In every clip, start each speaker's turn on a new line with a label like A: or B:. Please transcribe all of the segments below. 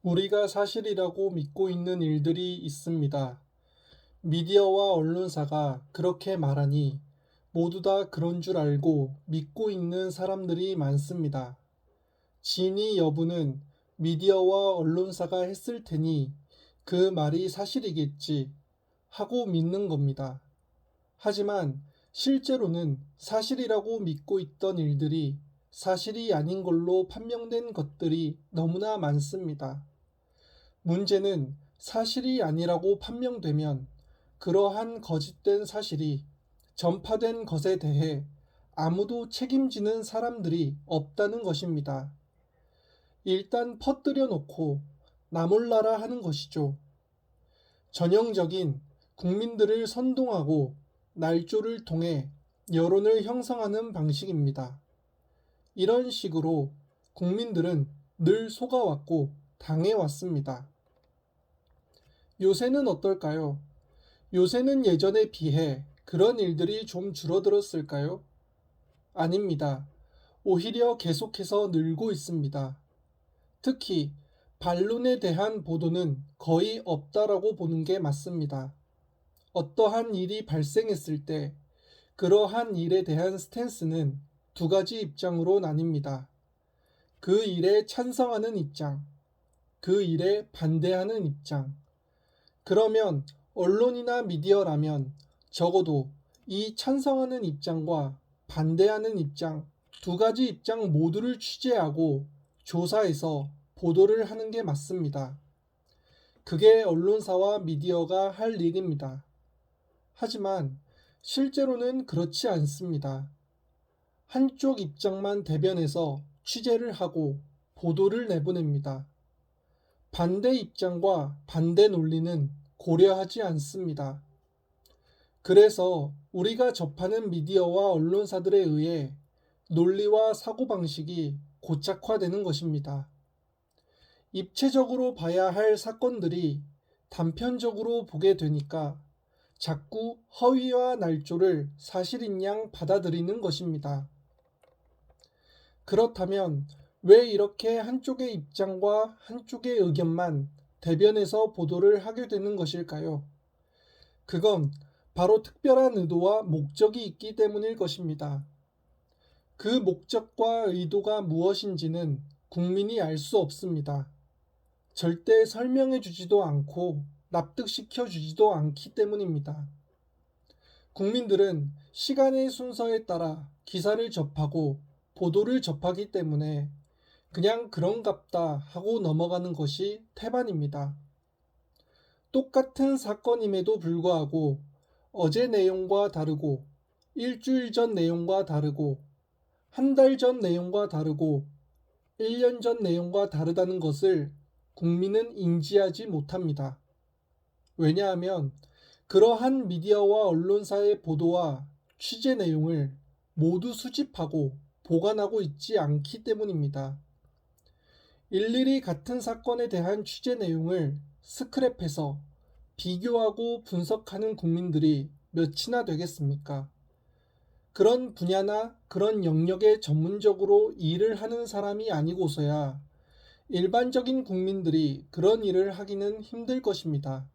A: 우리가 사실이라고 믿고 있는 일들이 있습니다. 미디어와 언론사가 그렇게 말하니 모두 다 그런 줄 알고 믿고 있는 사람들이 많습니다. 진위 여부는 미디어와 언론사가 했을 테니 그 말이 사실이겠지 하고 믿는 겁니다. 하지만 실제로는 사실이라고 믿고 있던 일들이 사실이 아닌 걸로 판명된 것들이 너무나 많습니다. 문제는 사실이 아니라고 판명되면 그러한 거짓된 사실이 전파된 것에 대해 아무도 책임지는 사람들이 없다는 것입니다. 일단 퍼뜨려 놓고 나몰라라 하는 것이죠. 전형적인 국민들을 선동하고 날조를 통해 여론을 형성하는 방식입니다. 이런 식으로 국민들은 늘 속아왔고 당해왔습니다. 요새는 어떨까요? 요새는 예전에 비해 그런 일들이 좀 줄어들었을까요? 아닙니다. 오히려 계속해서 늘고 있습니다. 특히 반론에 대한 보도는 거의 없다라고 보는 게 맞습니다. 어떠한 일이 발생했을 때 그러한 일에 대한 스탠스는 두 가지 입장으로 나뉩니다. 그 일에 찬성하는 입장, 그 일에 반대하는 입장. 그러면 언론이나 미디어라면 적어도 이 찬성하는 입장과 반대하는 입장, 두 가지 입장 모두를 취재하고 조사해서 보도를 하는 게 맞습니다. 그게 언론사와 미디어가 할 일입니다. 하지만 실제로는 그렇지 않습니다. 한쪽 입장만 대변해서 취재를 하고 보도를 내보냅니다. 반대 입장과 반대 논리는 고려하지 않습니다. 그래서 우리가 접하는 미디어와 언론사들에 의해 논리와 사고방식이 고착화되는 것입니다. 입체적으로 봐야 할 사건들이 단편적으로 보게 되니까 자꾸 허위와 날조를 사실인 양 받아들이는 것입니다. 그렇다면 왜 이렇게 한쪽의 입장과 한쪽의 의견만 대변해서 보도를 하게 되는 것일까요? 그건 바로 특별한 의도와 목적이 있기 때문일 것입니다. 그 목적과 의도가 무엇인지는 국민이 알 수 없습니다. 절대 설명해 주지도 않고 납득시켜 주지도 않기 때문입니다. 국민들은 시간의 순서에 따라 기사를 접하고 보도를 접하기 때문에 그냥 그런갑다 하고 넘어가는 것이 태반입니다. 똑같은 사건임에도 불구하고 어제 내용과 다르고 일주일 전 내용과 다르고 한 달 전 내용과 다르고 1년 전 내용과 다르다는 것을 국민은 인지하지 못합니다. 왜냐하면 그러한 미디어와 언론사의 보도와 취재 내용을 모두 수집하고 보관하고 있지 않기 때문입니다. 일일이 같은 사건에 대한 취재 내용을 스크랩해서 비교하고 분석하는 국민들이 몇이나 되겠습니까? 그런 분야나 그런 영역에 전문적으로 일을 하는 사람이 아니고서야 일반적인 국민들이 그런 일을 하기는 힘들 것입니다.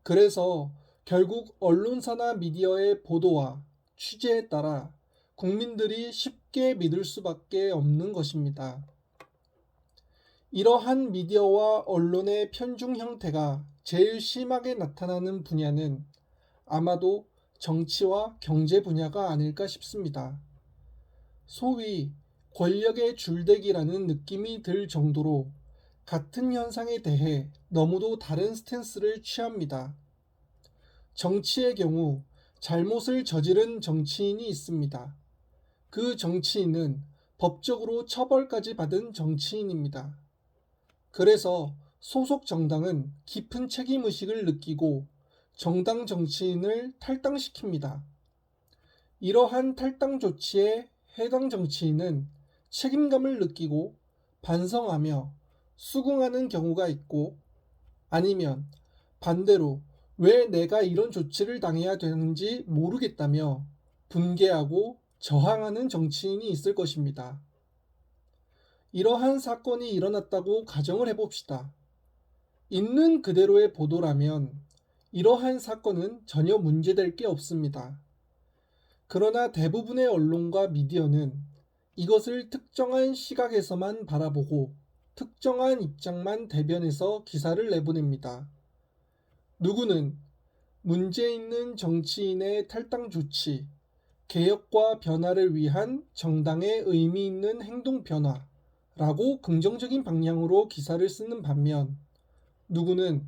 A: 그래서 결국 언론사나 미디어의 보도와 취재에 따라 국민들이 쉽게 믿을 수밖에 없는 것입니다. 이러한 미디어와 언론의 편중 형태가 제일 심하게 나타나는 분야는 아마도 정치와 경제 분야가 아닐까 싶습니다. 소위 권력의 줄대기라는 느낌이 들 정도로 같은 현상에 대해 너무도 다른 스탠스를 취합니다. 정치의 경우 잘못을 저지른 정치인이 있습니다. 그 정치인은 법적으로 처벌까지 받은 정치인입니다. 그래서 소속 정당은 깊은 책임의식을 느끼고 정당 정치인을 탈당시킵니다. 이러한 탈당 조치에 해당 정치인은 책임감을 느끼고 반성하며 수긍하는 경우가 있고 아니면 반대로 왜 내가 이런 조치를 당해야 되는지 모르겠다며 분개하고 저항하는 정치인이 있을 것입니다. 이러한 사건이 일어났다고 가정을 해봅시다. 있는 그대로의 보도라면 이러한 사건은 전혀 문제될 게 없습니다. 그러나 대부분의 언론과 미디어는 이것을 특정한 시각에서만 바라보고 특정한 입장만 대변해서 기사를 내보냅니다. 누구는 문제 있는 정치인의 탈당 조치, 개혁과 변화를 위한 정당의 의미 있는 행동 변화라고 긍정적인 방향으로 기사를 쓰는 반면 누구는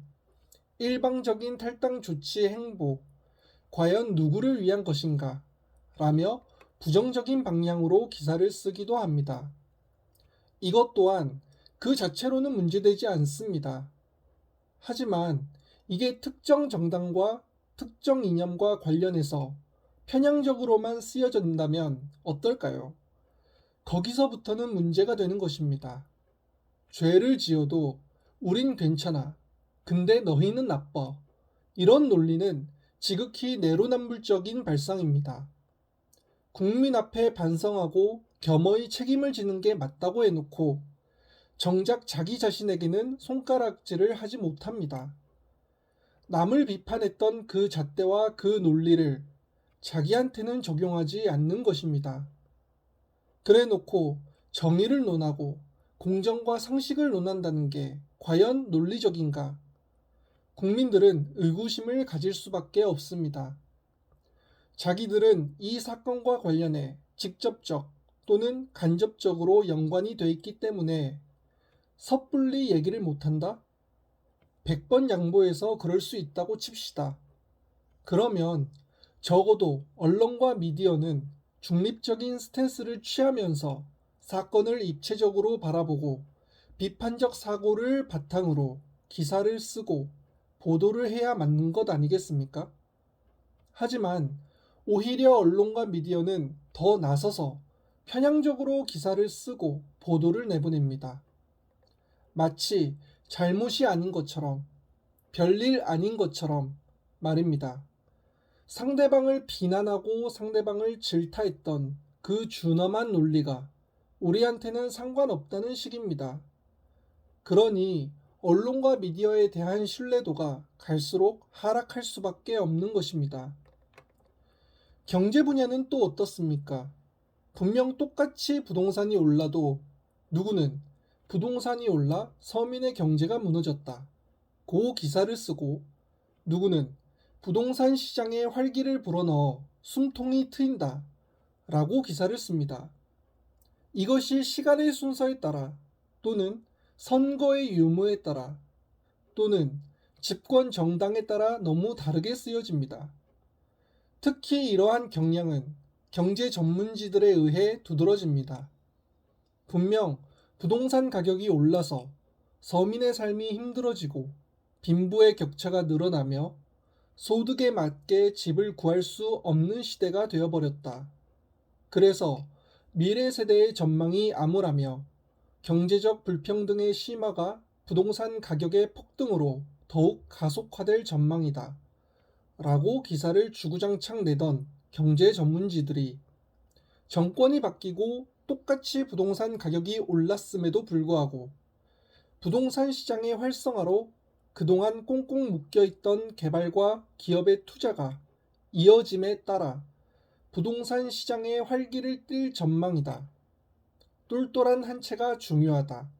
A: 일방적인 탈당 조치 행보, 과연 누구를 위한 것인가? 라며 부정적인 방향으로 기사를 쓰기도 합니다. 이것 또한 그 자체로는 문제되지 않습니다. 하지만 이게 특정 정당과 특정 이념과 관련해서 편향적으로만 쓰여진다면 어떨까요? 거기서부터는 문제가 되는 것입니다. 죄를 지어도 우린 괜찮아. 근데 너희는 나빠. 이런 논리는 지극히 내로남불적인 발상입니다. 국민 앞에 반성하고 겸허히 책임을 지는 게 맞다고 해놓고 정작 자기 자신에게는 손가락질을 하지 못합니다. 남을 비판했던 그 잣대와 그 논리를 자기한테는 적용하지 않는 것입니다. 그래 놓고 정의를 논하고 공정과 상식을 논한다는 게 과연 논리적인가? 국민들은 의구심을 가질 수밖에 없습니다. 자기들은 이 사건과 관련해 직접적 또는 간접적으로 연관이 돼 있기 때문에 섣불리 얘기를 못한다? 100번 양보해서 그럴 수 있다고 칩시다. 그러면 적어도 언론과 미디어는 중립적인 스탠스를 취하면서 사건을 입체적으로 바라보고 비판적 사고를 바탕으로 기사를 쓰고 보도를 해야 맞는 것 아니겠습니까? 하지만 오히려 언론과 미디어는 더 나서서 편향적으로 기사를 쓰고 보도를 내보냅니다. 마치 잘못이 아닌 것처럼, 별일 아닌 것처럼 말입니다. 상대방을 비난하고 상대방을 질타했던 그 준엄한 논리가 우리한테는 상관없다는 식입니다. 그러니 언론과 미디어에 대한 신뢰도가 갈수록 하락할 수밖에 없는 것입니다. 경제 분야는 또 어떻습니까? 분명 똑같이 부동산이 올라도 누구는 부동산이 올라 서민의 경제가 무너졌다. 고 기사를 쓰고 누구는 부동산 시장에 활기를 불어넣어 숨통이 트인다. 라고 기사를 씁니다. 이것이 시간의 순서에 따라 또는 선거의 유무에 따라 또는 집권 정당에 따라 너무 다르게 쓰여집니다. 특히 이러한 경향은 경제 전문지들에 의해 두드러집니다. 분명 부동산 가격이 올라서 서민의 삶이 힘들어지고 빈부의 격차가 늘어나며 소득에 맞게 집을 구할 수 없는 시대가 되어버렸다. 그래서 미래 세대의 전망이 암울하며 경제적 불평등의 심화가 부동산 가격의 폭등으로 더욱 가속화될 전망이다. 라고 기사를 주구장창 내던 경제 전문지들이 정권이 바뀌고 똑같이 부동산 가격이 올랐음에도 불구하고 부동산 시장의 활성화로 그동안 꽁꽁 묶여있던 개발과 기업의 투자가 이어짐에 따라 부동산 시장의 활기를 띨 전망이다. 똘똘한 한 채가 중요하다.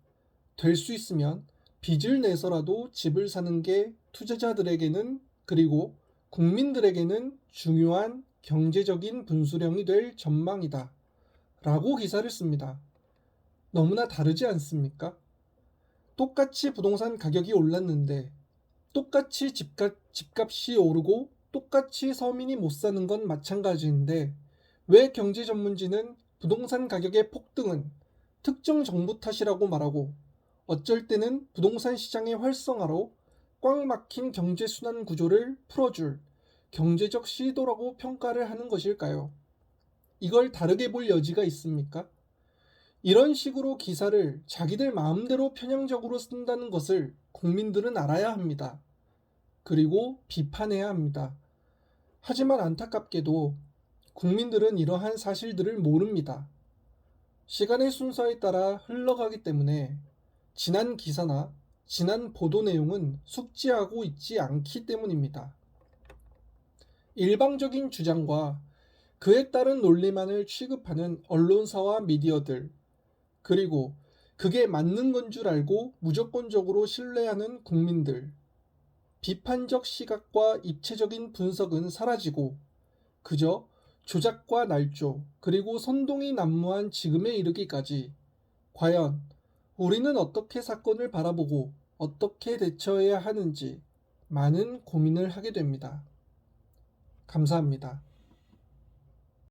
A: 될 수 있으면 빚을 내서라도 집을 사는 게 투자자들에게는 그리고 국민들에게는 중요한 경제적인 분수령이 될 전망이다. 라고 기사를 씁니다. 너무나 다르지 않습니까? 똑같이 부동산 가격이 올랐는데 똑같이 집값이 오르고 똑같이 서민이 못 사는 건 마찬가지인데 왜 경제 전문지는 부동산 가격의 폭등은 특정 정부 탓이라고 말하고 어쩔 때는 부동산 시장의 활성화로 꽉 막힌 경제 순환 구조를 풀어줄 경제적 시도라고 평가를 하는 것일까요? 이걸 다르게 볼 여지가 있습니까? 이런 식으로 기사를 자기들 마음대로 편향적으로 쓴다는 것을 국민들은 알아야 합니다. 그리고 비판해야 합니다. 하지만 안타깝게도 국민들은 이러한 사실들을 모릅니다. 시간의 순서에 따라 흘러가기 때문에 지난 기사나 지난 보도 내용은 숙지하고 있지 않기 때문입니다. 일방적인 주장과 그에 따른 논리만을 취급하는 언론사와 미디어들, 그리고 그게 맞는 건 줄 알고 무조건적으로 신뢰하는 국민들, 비판적 시각과 입체적인 분석은 사라지고 그저 조작과 날조, 그리고 선동이 난무한 지금에 이르기까지 과연 우리는 어떻게 사건을 바라보고 어떻게 대처해야 하는지 많은 고민을 하게 됩니다. 감사합니다.